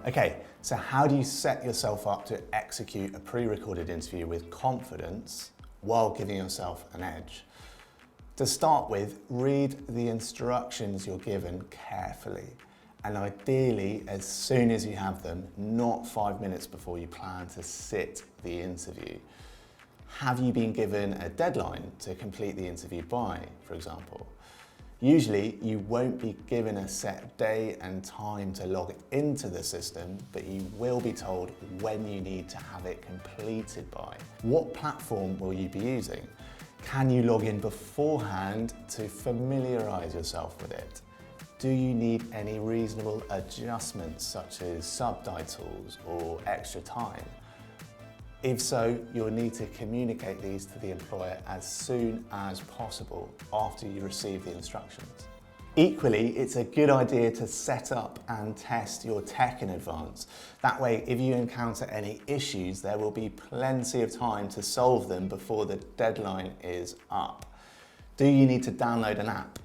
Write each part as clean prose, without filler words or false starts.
Okay, so how do you set yourself up to execute a pre-recorded interview with confidence while giving yourself an edge? To start with, read the instructions you're given carefully, and ideally as soon as you have them, not 5 minutes before you plan to sit the interview. Have you been given a deadline to complete the interview by, for example? Usually you won't be given a set day and time to log into the system, but you will be told when you need to have it completed by. What platform will you be using? Can you log in beforehand to familiarise yourself with it? Do you need any reasonable adjustments such as subtitles or extra time? If so, you'll need to communicate these to the employer as soon as possible after you receive the instructions. Equally, it's a good idea to set up and test your tech in advance. That way, if you encounter any issues, there will be plenty of time to solve them before the deadline is up. Do you need to download an app?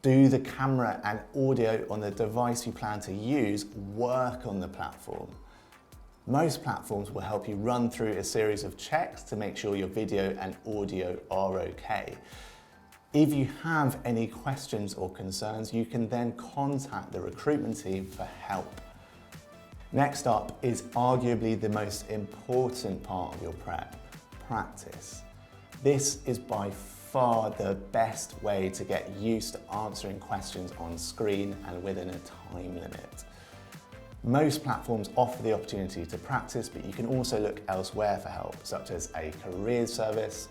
Do the camera and audio on the device you plan to use work on the platform? Most platforms will help you run through a series of checks to make sure your video and audio are okay. If you have any questions or concerns, you can then contact the recruitment team for help. Next up is arguably the most important part of your prep: practice. This is by far the best way to get used to answering questions on screen and within a time limit. Most platforms offer the opportunity to practice, but you can also look elsewhere for help, such as a careers service,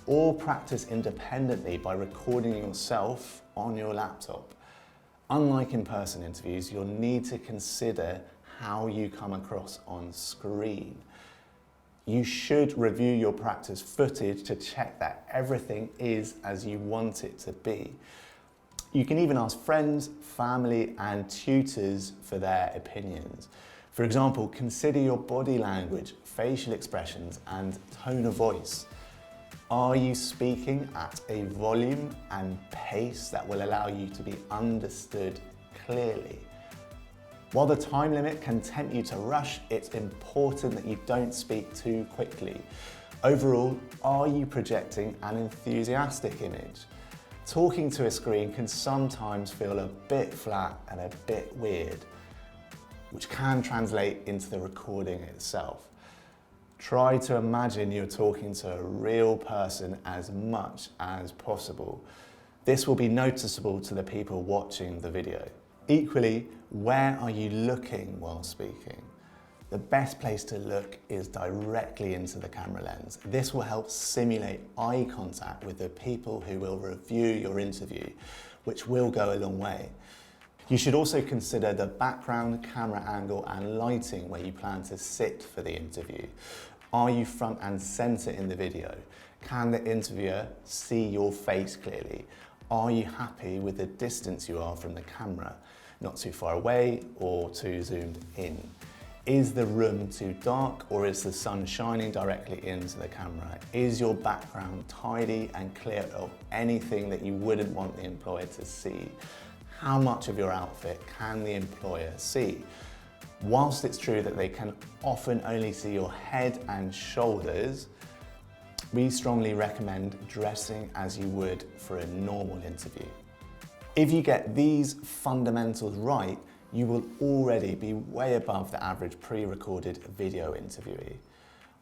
or practice independently by recording yourself on your laptop. Unlike in-person interviews, you'll need to consider how you come across on screen. You should review your practice footage to check that everything is as you want it to be. You can even ask friends, family, and tutors for their opinions. For example, consider your body language, facial expressions, and tone of voice. Are you speaking at a volume and pace that will allow you to be understood clearly? While the time limit can tempt you to rush, it's important that you don't speak too quickly. Overall, are you projecting an enthusiastic image? Talking to a screen can sometimes feel a bit flat and a bit weird, which can translate into the recording itself. Try to imagine you're talking to a real person as much as possible. This will be noticeable to the people watching the video. Equally, where are you looking while speaking? The best place to look is directly into the camera lens. This will help simulate eye contact with the people who will review your interview, which will go a long way. You should also consider the background, camera angle, and lighting where you plan to sit for the interview. Are you front and center in the video? Can the interviewer see your face clearly? Are you happy with the distance you are from the camera? Not too far away or too zoomed in? Is the room too dark, or is the sun shining directly into the camera? Is your background tidy and clear of anything that you wouldn't want the employer to see? How much of your outfit can the employer see? Whilst it's true that they can often only see your head and shoulders, we strongly recommend dressing as you would for a normal interview. If you get these fundamentals right, you will already be way above the average pre-recorded video interviewee.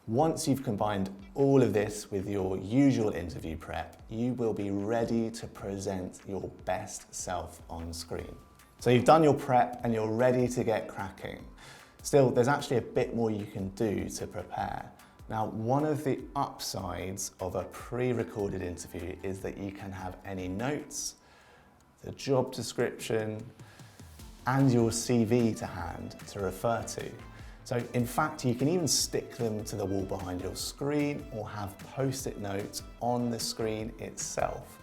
Once you've combined all of this with your usual interview prep, you will be ready to present your best self on screen. So you've done your prep and you're ready to get cracking. Still, there's actually a bit more you can do to prepare. Now, one of the upsides of a pre-recorded interview is that you can have any notes, the job description, and your CV to hand to refer to. So in fact, you can even stick them to the wall behind your screen or have post-it notes on the screen itself.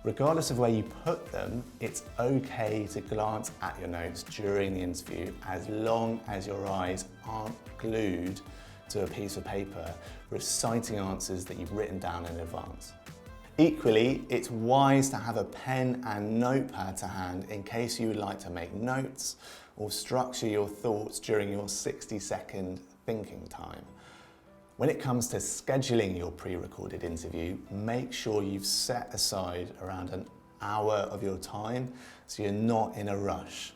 Regardless of where you put them, it's okay to glance at your notes during the interview as long as your eyes aren't glued to a piece of paper reciting answers that you've written down in advance. Equally, it's wise to have a pen and notepad to hand in case you would like to make notes or structure your thoughts during your 60-second thinking time. When it comes to scheduling your pre-recorded interview, make sure you've set aside around an hour of your time so you're not in a rush.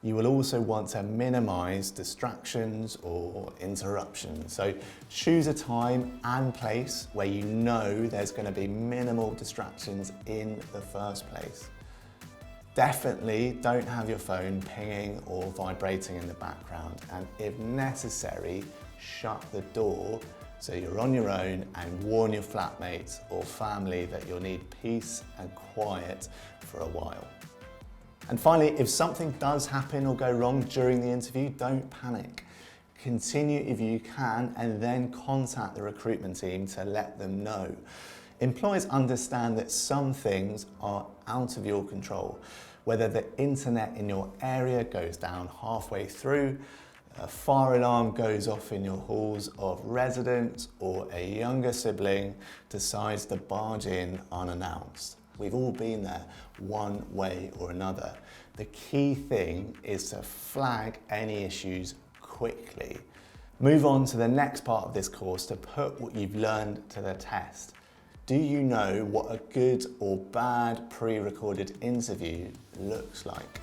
You will also want to minimize distractions or interruptions. So choose a time and place where you know there's going to be minimal distractions in the first place. Definitely don't have your phone pinging or vibrating in the background, and if necessary, shut the door so you're on your own, and warn your flatmates or family that you'll need peace and quiet for a while. And finally, if something does happen or go wrong during the interview, don't panic. Continue if you can, and then contact the recruitment team to let them know. Employers understand that some things are out of your control, whether the internet in your area goes down halfway through, a fire alarm goes off in your halls of residence, or a younger sibling decides to barge in unannounced. We've all been there one way or another. The key thing is to flag any issues quickly. Move on to the next part of this course to put what you've learned to the test. Do you know what a good or bad pre-recorded interview looks like?